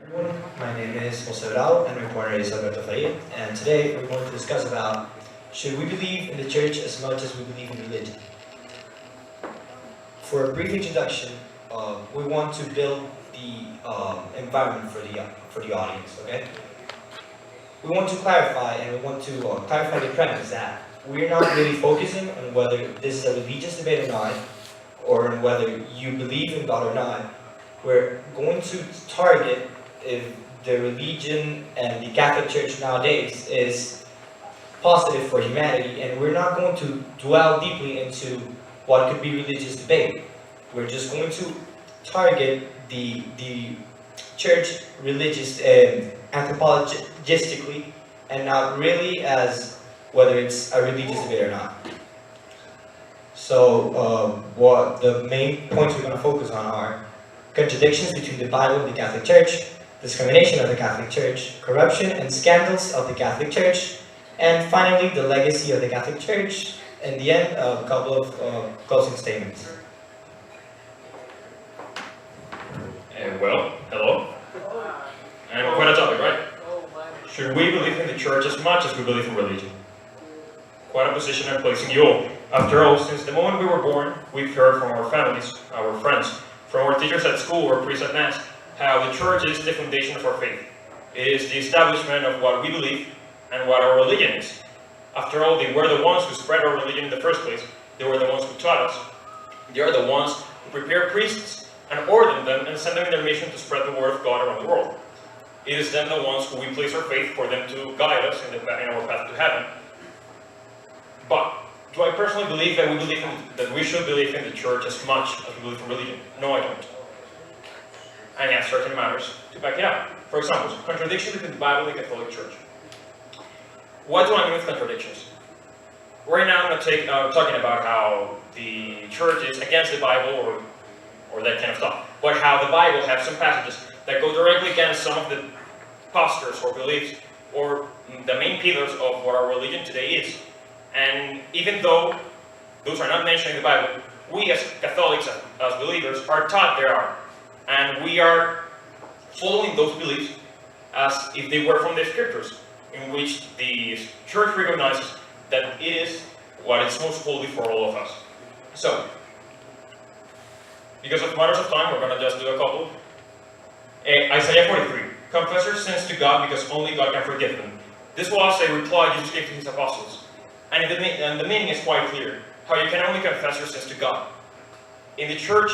Everyone, my name is febrero and my partner is Alberto, Faria, and today we're going to discuss about should we believe in the church as much as we believe in religion. For a brief introduction, we want to build the environment for the audience. Okay, we want to clarify clarify the premise that we're not really focusing on whether this is a religious debate or not, or on whether you believe in God or not. We're going to target if the religion and the Catholic Church nowadays is positive for humanity, and we're not going to dwell deeply into what could be religious debate. We're just going to target the church religious anthropologistically, and not really as whether it's a religious debate or not. So what the main points we're going to focus on are contradictions between the Bible and the Catholic Church, discrimination of the Catholic Church, corruption and scandals of the Catholic Church, and finally the legacy of the Catholic Church. In the end, a couple of closing statements. Well, hello. And quite a topic, right? Should we believe in the church as much as we believe in religion? Quite a position I'm placing you all. After all, since the moment we were born, we've heard from our families, our friends, from our teachers at school or priests at Mass, how the church is the foundation of our faith. It is the establishment of what we believe and what our religion is. After all, they were the ones who spread our religion in the first place. They were the ones who taught us. They are the ones who prepare priests and ordain them and send them in their mission to spread the word of God around the world. It is then the ones who we place our faith for them to guide us in our path to heaven. But do I personally believe that we should believe in the church as much as we believe in religion? No, I don't. I have certain matters to back it up. For example, contradiction between the Bible and the Catholic Church. What do I mean with contradictions? Right now I'm talking about how the church is against the Bible or that kind of stuff. But how the Bible has some passages that go directly against some of the postures or beliefs or the main pillars of what our religion today is. And even though those are not mentioned in the Bible, we as Catholics, as believers, are taught there are. And we are following those beliefs as if they were from the scriptures, in which the church recognizes that it is what is most holy for all of us. So, because of matters of time, we're going to just do a couple. Isaiah 43. Confess your sins to God because only God can forgive them. This was a reply Jesus gave to his apostles. And the meaning is quite clear. How you can only confess your sins to God. In the church,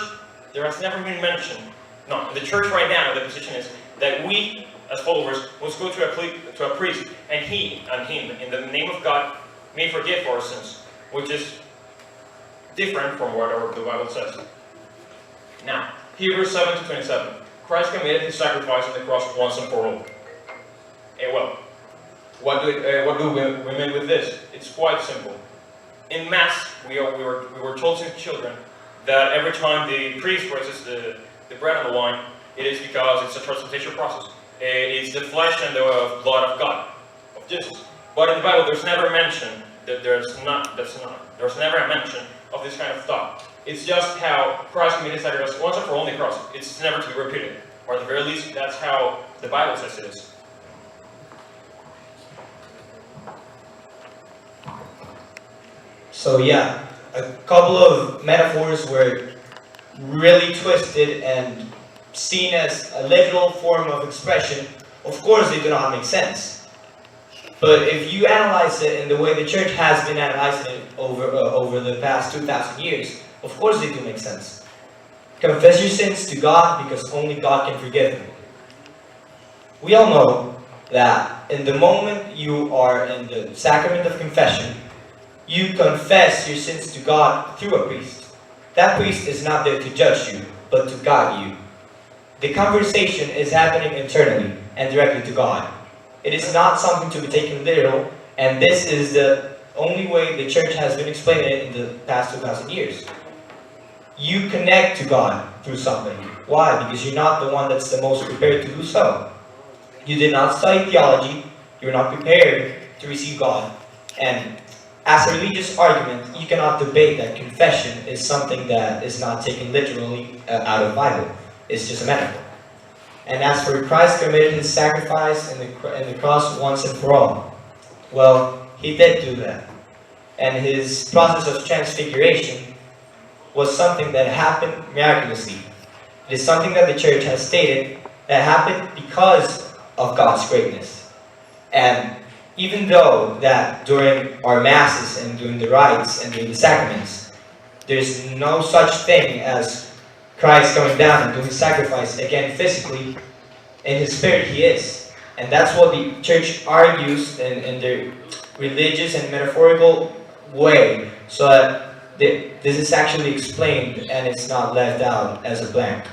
there has never been mentioned. No, in the church right now, the position is that we, as followers, must go to a priest, and him, in the name of God, may forgive our sins, which is different from what the Bible says. Now, Hebrews 7-27. Christ committed his sacrifice on the cross once and for all. Well, what do we mean with this? It's quite simple. In Mass, we were told since children that every time the priest raises the bread and the wine, it is because it's a transubstantiation process. It's the flesh and the blood of God, of Jesus. But in the Bible, there's never mention that there's never a mention of this kind of thought. It's just how Christ committed sacrifice once and for all on the cross. It's never to be repeated. Or at the very least, that's how the Bible says it is. So yeah, a couple of metaphors were really twisted and seen as a literal form of expression. Of course they do not make sense. But if you analyze it in the way the church has been analyzing it over the past 2,000 years, of course they do make sense. Confess your sins to God because only God can forgive them. We all know that in the moment you are in the sacrament of confession, you confess your sins to God through a priest. That priest is not there to judge you, but to guide you. The conversation is happening internally and directly to God. It is not something to be taken literal, and this is the only way the church has been explaining it in the past 2,000 years. You connect to God through something. Why? Because you're not the one that's the most prepared to do so. You did not study theology, you're not prepared to receive God, and as a religious argument, you cannot debate that confession is something that is not taken literally out of the Bible. It's just a metaphor. and as for Christ committed his sacrifice in the cross once and for all. Well, he did do that. And his process of transfiguration was something that happened miraculously. It is something that the church has stated that happened because of God's greatness. And even though that during our masses and during the rites and during the sacraments, there's no such thing as Christ coming down and doing sacrifice again physically, in his spirit he is. And that's what the church argues in their religious and metaphorical way, so that this is actually explained and it's not left out as a blank.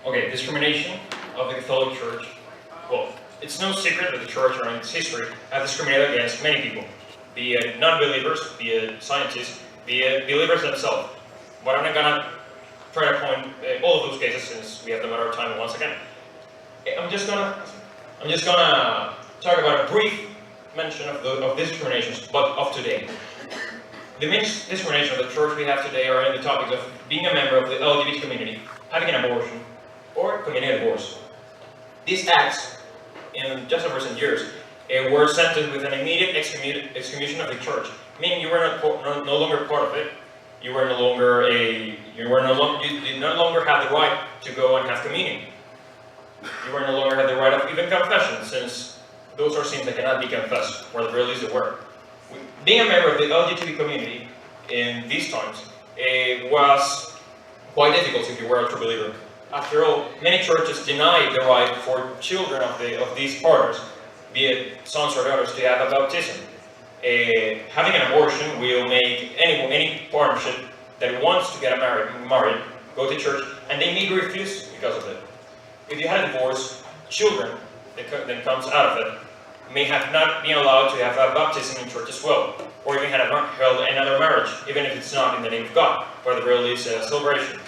Okay, discrimination of the Catholic Church. Well, it's no secret that the Church around its history has discriminated against many people, be it non-believers, be it scientists, be it believers themselves. But I'm not gonna try to point all of those cases since we have them at our time once again. I'm just gonna talk about a brief mention of discriminations, but of today. The main discrimination of the church we have today are in the topics of being a member of the LGBT community, having an abortion, or committing a divorce. These acts, in just over recent years, were sentenced with an immediate excommunication of the church, meaning you were no longer part of it. You did no longer have the right to go and have communion. You no longer have the right of even confession, since those are sins that cannot be confessed, or at the very least they were. Being a member of the LGBT community in these times was quite difficult if you were a true believer. After all, many churches deny the right for children of these partners, be it sons or daughters, to have a baptism. Having an abortion will make any partnership that wants to get married go to church, and they may be refused because of it. If you had a divorce, children that comes out of it may have not been allowed to have a baptism in church as well, or even held another marriage, even if it's not in the name of God, but at the very least a celebration,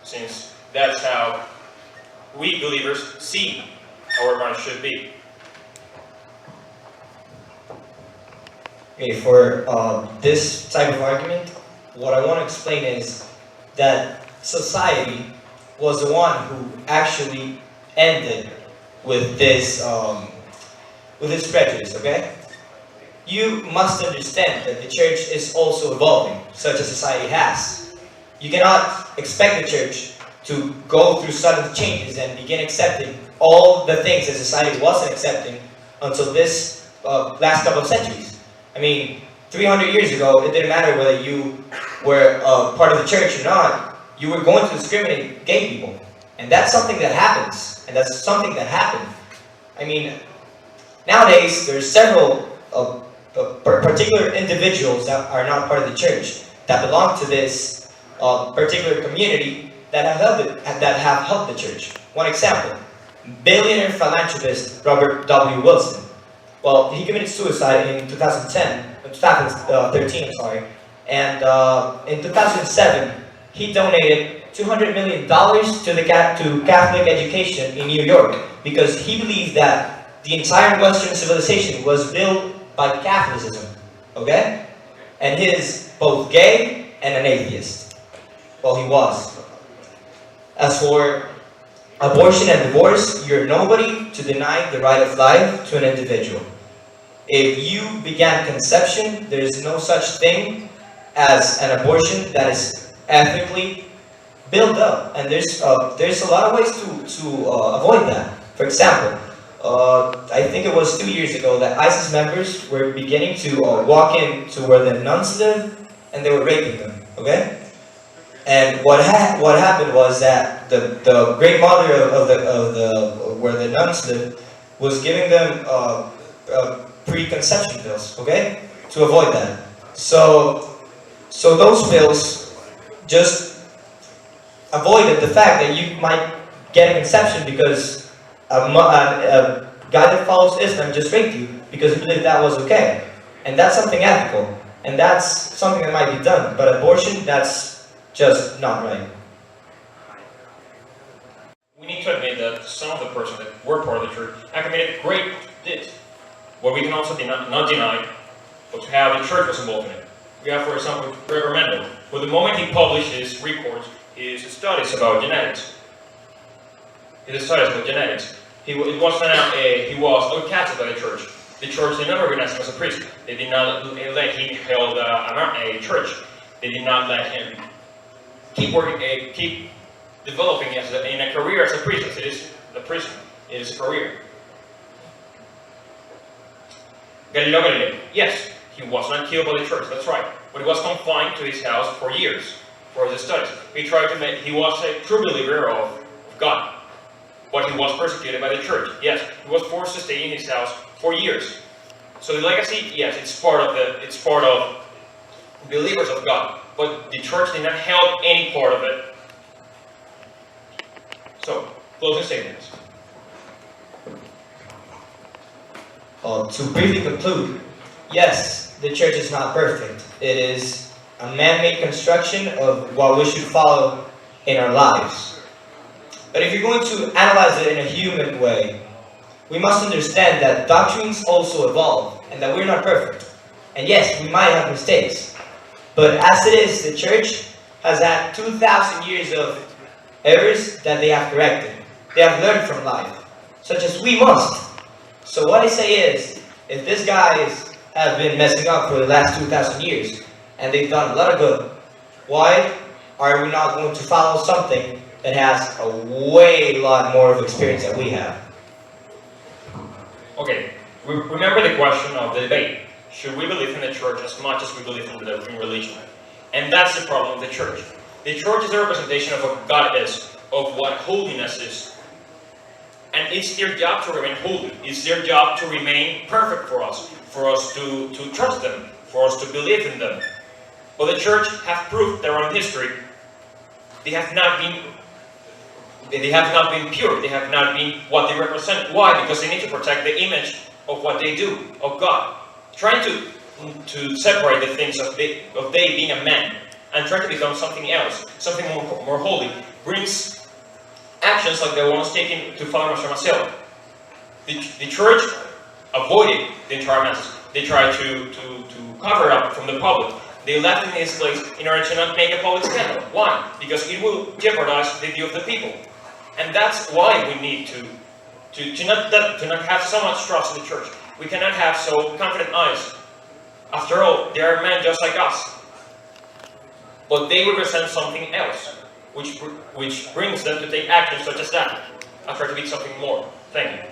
since that's how we believers see our marriage should be. Okay, for this type of argument, what I want to explain is that society was the one who actually ended with this prejudice, okay? You must understand that the church is also evolving, such as society has. You cannot expect the church to go through sudden changes and begin accepting all the things that society wasn't accepting until this last couple of centuries. I mean, 300 years ago, it didn't matter whether you were part of the church or not, you were going to discriminate gay people. And that's something that happens, and that's something that happened. I mean, nowadays, there's several particular individuals that are not part of the church, that belong to this particular community, that have helped the church. One example, billionaire philanthropist Robert W. Wilson. Well, he committed suicide in 2013, and in 2007, he donated $200 million to Catholic education in New York, because he believed that the entire Western civilization was built by Catholicism, okay? And he is both gay and an atheist. Well, he was. As for abortion and divorce, you're nobody to deny the right of life to an individual. If you began conception, there is no such thing as an abortion that is ethically built up, and there's a lot of ways to avoid that. For example, I think it was 2 years ago that ICC members were beginning to walk into where the nuns live, and they were raping them. Okay. And what happened was that the great mother of where the nuns lived was giving them preconception pills, okay, to avoid that. So those pills just avoided the fact that you might get a conception because a guy that follows Islam just raped you because he believed that was okay, and that's something ethical, and that's something that might be done. But abortion, that's just not right. We need to admit that some of the persons that were part of the church have committed great deeds. What we can also not deny was how the church was involved in it. We have, for example, Reverend Mendel, who the moment he published his reports, his studies about genetics. He was outcasted by the church. The church did not recognize him as a priest. They did not let him hold a church. They did not let him keep working, keep developing in a career as a priest. As it is a prison. It is a career. Galileo Galilei, yes, he was not killed by the church. That's right, but he was confined to his house for years for his studies. He was a true believer of God. But he was persecuted by the church. Yes, he was forced to stay in his house for years. So the legacy, yes, it's part of believers of God. But the church did not help any part of it. So, closing statements. To briefly conclude, yes, the church is not perfect. It is a man-made construction of what we should follow in our lives. But if you're going to analyze it in a human way, we must understand that doctrines also evolve and that we're not perfect. And yes, we might have mistakes. But as it is, the church has had 2,000 years of errors that they have corrected. They have learned from life, such as we must. So what I say is, if these guys have been messing up for the last 2,000 years, and they've done a lot of good, why are we not going to follow something that has a way lot more of experience than we have? Okay, remember the question of the debate. Should we believe in the church as much as we believe in religion? And that's the problem of the church. The church is a representation of what God is, of what holiness is. And it's their job to remain holy. It's their job to remain perfect for us to trust them, for us to believe in them. But the church have proved their own history. They have not been pure. They have not been what they represent. Why? Because they need to protect the image of what they do, of God. Trying to separate the things of they being a man and trying to become something else, something more holy, brings actions like the ones taken to Father Marcelo. The church avoided the entire message. They tried to cover it up from the public. They left in this place in order to not make a public scandal. Why? Because it will jeopardize the view of the people. And that's why we need to not have so much trust in the church. We cannot have so confident eyes. After all, they are men just like us. But they represent something else, which brings them to take action such as that. I try to be something more. Thank you.